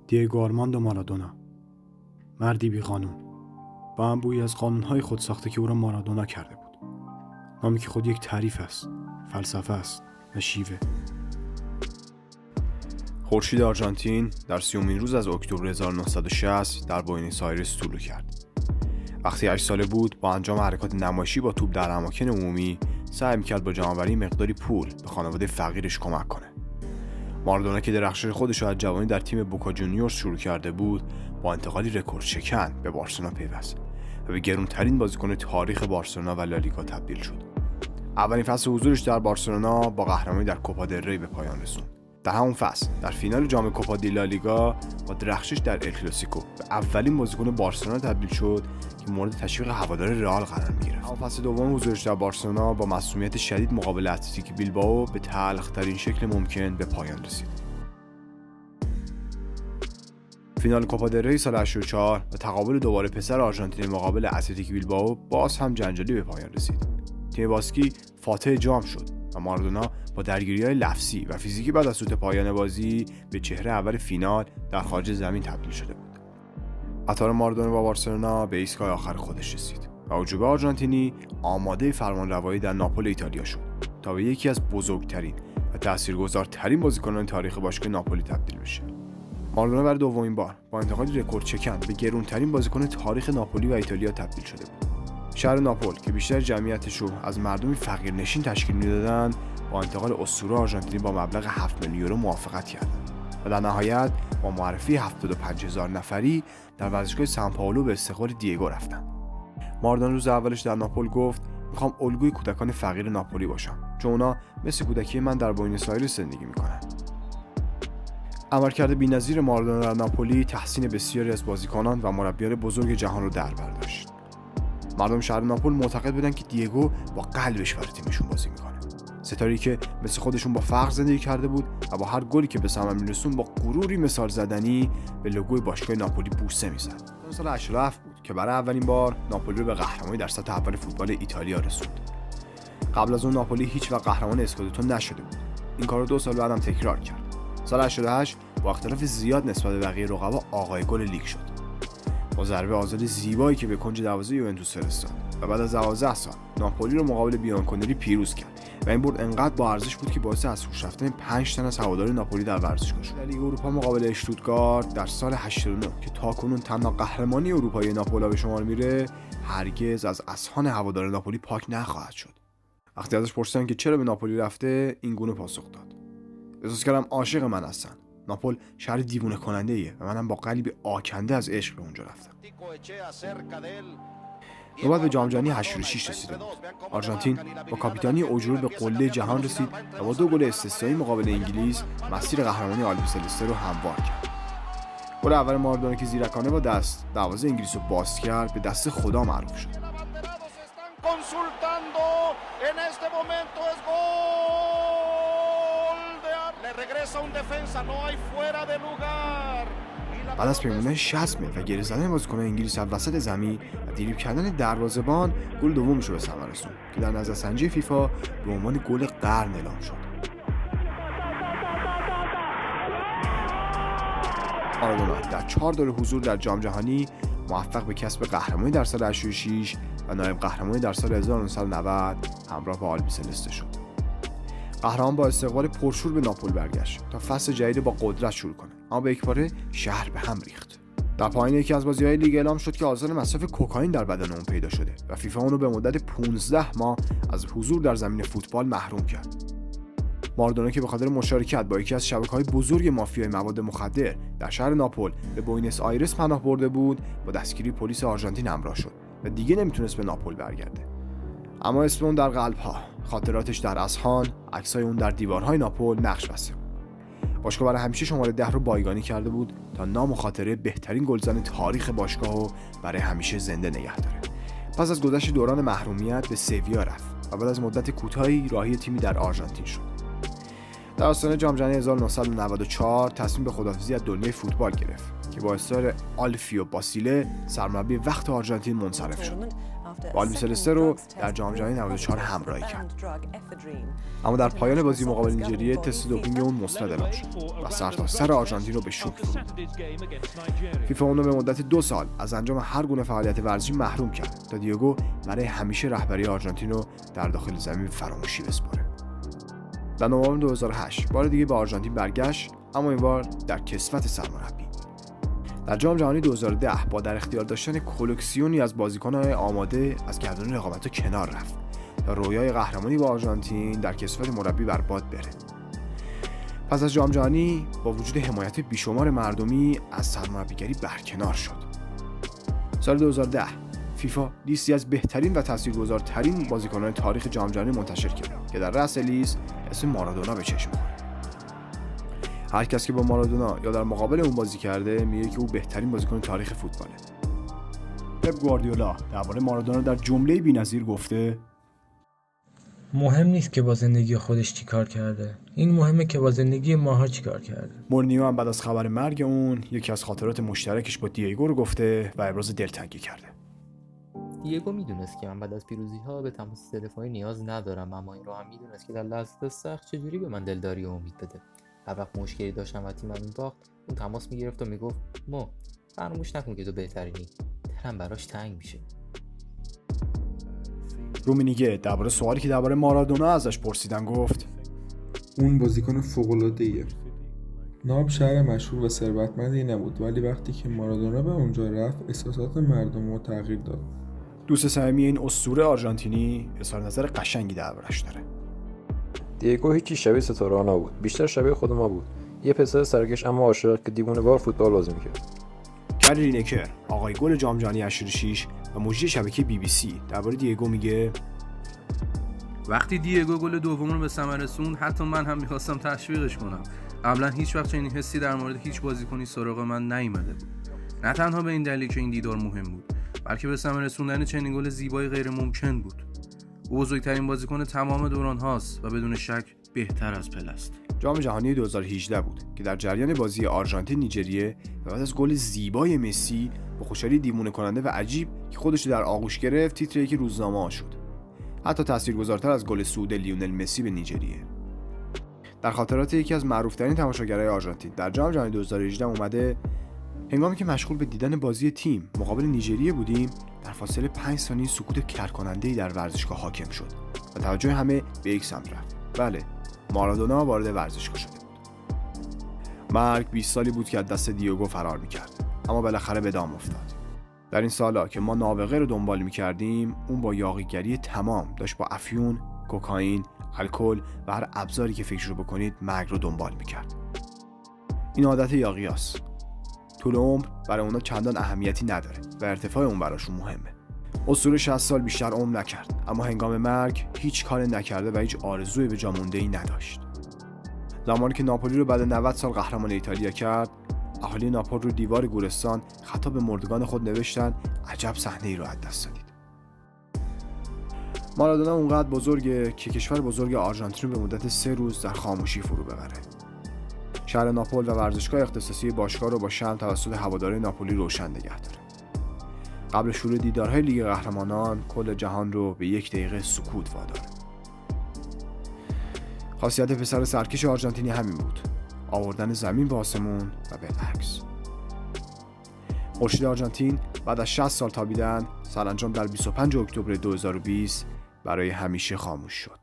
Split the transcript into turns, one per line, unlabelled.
دیگو آرماندو مارادونا، مردی بی قانون، با انبوهی از قانونهای خودساخته که او را مارادونا کرده بود. نامی که خود یک تعریف است، فلسفه است و شیوه.
خورشید آرژانتین در 30مین روز از اکتبر 1960 در بوئنوس آیرس طلوع کرد. وقتی 8 ساله بود، با انجام حرکات نمایشی با توپ در اماکن عمومی سعی می‌کرد با جمع‌آوری مقداری پول به خانواده فقیرش کمک کنه. مارادونا که درخشش خودش را از جوانی در تیم بوکا جونیورز شروع کرده بود، با انتقالی رکوردشکن به بارسلونا پیوست و به گرانترین بازیکن تاریخ بارسلونا و لالیگا تبدیل شد. اولین فصل حضورش در بارسلونا با قهرمانی در کوپا دل ری به پایان رسوند. در همون فصل در فینال جام کوپا دی لالیگا با درخشش در ال کلاسیکو به اولین بازیکن بارسلونا تبدیل شد که مورد تشویق هوادار رئال قرار می‌گرفت. اما فصل دوم حضورش در بارسلونا با معصومیت شدید مقابل اتلتیک بیلبائو به تلخ‌ترین شکل ممکن به پایان رسید. فینال کوپا دل ری سال 84 و تقابل دوباره پسر آرژانتین مقابل اتلتیک بیلبائو باز هم جنجالی به پایان رسید. تیم باسکی فاتح جام شد و مارادونا با درگیری‌های لفظی و فیزیکی بعد از سوت پایان بازی به چهره اول فینال در خارج زمین تبدیل شده بود. قطار مارادونا با بارسلونا به ایستگاه آخر خودش رسید و عجوبه آرژانتینی آماده فرمانروایی در ناپول ایتالیا شد تا به یکی از بزرگترین و تاثیرگذارترین بازیکنان تاریخ باشگاه ناپولی تبدیل بشه. مارادونا برای دومین بار با انتقال رکوردشکن به گرانترین بازیکن تاریخ ناپولی و ایتالیا تبدیل شده بود. شهر ناپول که بیشتر جمعیتش رو از مردمی فقیرنشین تشکیل میدادند، با انتقال اسطوره آرژانتینی با مبلغ 7 میلیون یورو موافقت کرد و در نهایت با معرفی 75,000 نفری در ورزشگاه سان پائولو به استقبال دیگو رفتند. مارادونا روز اولش در ناپول گفت: میخوام الگوی کودکان فقیر ناپولی باشم، چون اونا مثل کودکی من در بوئنوس آیرس زندگی میکنن. عملکرد بی‌نظیر مارادونا در ناپولی تحسین بسیاری از بازیکنان و مربیان بزرگ جهان رو در بر داشت. مردم شهر ناپول معتقد بودن که دیگو با قلبش برای تیمشون بازی میکنه. ستاره‌ای که مثل خودشون با فقر زندگی کرده بود و با هر گلی که به ثمر میرسون با غروری مثال زدنی به لوگوی باشگاه ناپولی بوسه میزد. سال 87 بود که برای اولین بار ناپولی رو به قهرمانی در سطح اول فوتبال ایتالیا رسوند. قبل از اون ناپولی هیچ وقت قهرمان اسکودتو نشده بود. این کارو 2 سال بعدم تکرار کرد. سال 88 با اختلاف زیاد نسبت به بقیه رقبا آقای گل لیگ شد. با ضربه آزاد زیبایی که به کنج دروازه یوونتوس فرستاد و بعد از 12 سال ناپولی رو مقابل بیانکونری پیروز کرد و این برد انقدر با ارزش بود که باعث از هوش رفتن 5 تن از هوادار ناپولی در ورزشگاه شد. در لیگ اروپا مقابل اشتوتگارت در سال 89 که تاکنون تنها قهرمانی اروپایی ناپولی به شمار میره، هرگز از اذهان هوادار ناپولی پاک نخواهد شد. وقتی ازش پرسیدن که چرا به ناپولی رفته، این گونه پاسخ داد: احساس کردم عاشق من هستن. ناپول شهر دیوونه کننده ایه و منم با قلبی آکنده از عشق به اونجا رفتم. نوبت به جام جهانی 86 رسیده بود. آرژانتین با کاپیتانی اوجورو به قله جهان رسید و با 2 گل استثنایی مقابل انگلیس مسیر قهرمانی آلبیسلسته رو هموار کرد. گل اول مارادونا که زیرکانه با دست دروازه انگلیس رو باز کرد به دست خدا معروف شد. بعد از پیمونه 60 متر و گره زدن بازیکن انگلیس از وسط زمین و دریبل کردن دروازه‌بان، گل دومش رو به ثمر رسوند که در نظرسنجی فیفا به عنوان گل قرن اعلام شد. مارادونا در 4 دوره حضور در جام جهانی موفق به کسب قهرمانی در سال 86 و نایب قهرمانی در سال 1990 همراه با آلبیسلسته شد. قهرمان با استقبال پرشور به ناپول برگشت تا فصل جدید با قدرت شروع کنه، اما به یکباره شهر به هم ریخت. در پایان یکی از بازی‌های لیگ اعلام شد که آثار مصرف کوکائین در بدن اون پیدا شده و فیفا اون رو به مدت 15 ماه از حضور در زمین فوتبال محروم کرد. مارادونا که به خاطر مشارکت با یکی از شبکه‌های بزرگ مافیای مواد مخدر در شهر ناپول به بوئنوس آیرس پناه برده بود، با دستگیری پلیس آرژانتین همراه شد و دیگه نمیتونست به ناپول برگرده. اما اسم اون در قلب‌ها، خاطراتش در اذهان، عکسای اون در دیوارهای ناپول نقش بسته بود. باشگاه برای همیشه شماره 10 رو بایگانی کرده بود تا نام و خاطره بهترین گلزن تاریخ باشگاه رو برای همیشه زنده نگه داره. پس از گذشت دوران محرومیت به سویا رفت و بعد از مدت کوتاهی راهی تیمی در آرژانتین شد. در آستانه جام جهانی 1994 تصمیم به خداحافظی از دنیای فوتبال گرفت که با اصرار آلفیو باسیله سرمربی وقت آرژانتین منصرف شد. و آلبیسلسته رو در جام جهانی 94 همراهی کرد. اما در پایان بازی مقابل نیجریه تست دوپینگ اون مثبت اعلام شد و سرتاسر آرژانتین رو به شوک فرو برد. فیفا اون رو به مدت 2 سال از انجام هر گونه فعالیت ورزشی محروم کرد تا دیگو برای همیشه رهبری آرژانتین رو در داخل زمین فراموشی بسپاره. در نوامبر 2008 بار دیگه به آرژانتین برگشت، اما این بار در کسوت سرمربی. در جام جهانی 2010 با در اختیار داشتن کلکسیونی از بازیکن‌های آماده از گردن رقابت‌ها کنار رفت تا رویای قهرمانی با آرژانتین در کسوت مربی بر باد بره. پس از جام جهانی با وجود حمایت بیشمار مردمی از سرمربیگری برکنار شد. سال 2010 فیفا لیستی از بهترین و تاثیرگذارترین بازیکنان تاریخ جام جهانی منتشر کرد که در رأس لیست اسم مارادونا به چشم می‌خورد. هر کس که با مارادونا یا در مقابل اون بازی کرده میگه که او بهترین بازیکن تاریخ فوتباله. پپ گواردیولا درباره مارادونا در جمله‌ای بی‌نظیر گفته:
مهم نیست که با زندگی خودش چیکار کرده، این مهمه که با زندگی ماها چیکار کرده.
مورینیو هم بعد از خبر مرگ اون یکی از خاطرات مشترکش با دیگو رو گفته و ابراز دلتنگی کرده.
دیگو میدونست که من بعد از پیروزی‌ها به تماس تلفنی نیاز ندارم، اما این رو هم میدونست که در لحظات سخت چجوری به من دلداری و امید بده. هر وقت مشکلی داشتم و تیمم میباخت، اون تماس میگرفت و میگفت فراموش نکن که تو بهترینی. دلم براش تنگ میشه.
رومینیگه درباره سوالی که درباره مارادونا ازش پرسیدن گفت:
اون بازیکن فوق‌العاده‌ایه. ناب شهر مشهور و ثروتمندی نبود، ولی وقتی که مارادونا به اونجا رفت احساسات مردم رو تغییر داد.
دوست صمیمی این اسطوره آرژانتینی اظهار نظر قشنگی دربارش داره.
دیگو هیچی شبیه ستاره‌ها نبود، بیشتر شبیه خود ما بود. یه پسر سرکش اما عاشق که دیوونه‌وار فوتبال بازی می‌کرد.
گری لینکر، آقای گل جام جهانی 86 و مجری شبکه BBC درباره دیگو میگه:
وقتی دیگو گل دوم رو به ثمر رسوند، حتی من هم می‌خواستم تشویقش کنم. قبلا هیچ وقت چنین حسی در مورد هیچ بازیکنی سراغ من نیامده بود. نه تنها به این دلیل که این دیدار مهم بود، بلکه به ثمر رسوندن چنین گل زیبایی غیر ممکن بود. او بزرگترین بازیکن تمام دوران هاست و بدون شک بهتر از پله است.
جام جهانی 2018 بود که در جریان بازی آرژانتین نیجریه بعد از گل زیبای مسی با خوشحالی دیوونه کننده و عجیب که خودش در آغوش گرفت تیتر یکی روزنامه شد. حتی تاثیرگذارتر از گل صعود لیونل مسی به نیجریه. در خاطرات یکی از معروف‌ترین تماشاگرای آرژانتین در جام جهانی 2018 اومده: هنگامی که مشغول به دیدن بازی تیم مقابل نیجریه بودیم، در فاصله 5 ثانیه سکوت کرکننده‌ای در ورزشگاه حاکم شد و توجه همه به یک سمت رفت. بله، مارادونا وارد ورزشگاه شده بود. مرگ 20 سالی بود که از دست دیگو فرار می‌کرد، اما بالاخره به دام افتاد. در این سالا که ما نابغه رو دنبال می‌کردیم، اون با یاغیگری تمام داشت با افیون، کوکائین، الکل و هر ابزاری که فکر رو بکنید مرگ رو دنبال می‌کرد. این عادت یاغیاست. طول عمر برای اونا چندان اهمیتی نداره و ارتفاع اون براشون مهمه. اسطوره 60 سال بیشتر عمر نکرد، اما هنگام مرگ هیچ کاری نکرده و هیچ آرزویی به جا مونده‌ای نداشت. زمانی که ناپولی رو بعد 90 سال قهرمان ایتالیا کرد، اهالی ناپل رو دیوار گورستان خطاب به مردگان خود نوشتن: عجب صحنه‌ای رو از دست دادید. مارادونا اونقدر بزرگه که کشور بزرگ آرژانتین رو به مدت 3 روز در خاموشی فرو ببره. شهر ناپل و ورزشگاه اختصاصی باشگاه رو با شمع توسط هواداران ناپولی روشن نگه داره. قبل شروع دیدارهای لیگ قهرمانان کل جهان رو به 1 دقیقه سکوت واداره. خاصیت پسر سرکش آرژانتینی همین بود: آوردن زمین به آسمون و بالعکس. خورشید آرژانتین بعد از 60 سال تابیدن سرانجام در 25 اکتبر 2020 برای همیشه خاموش شد.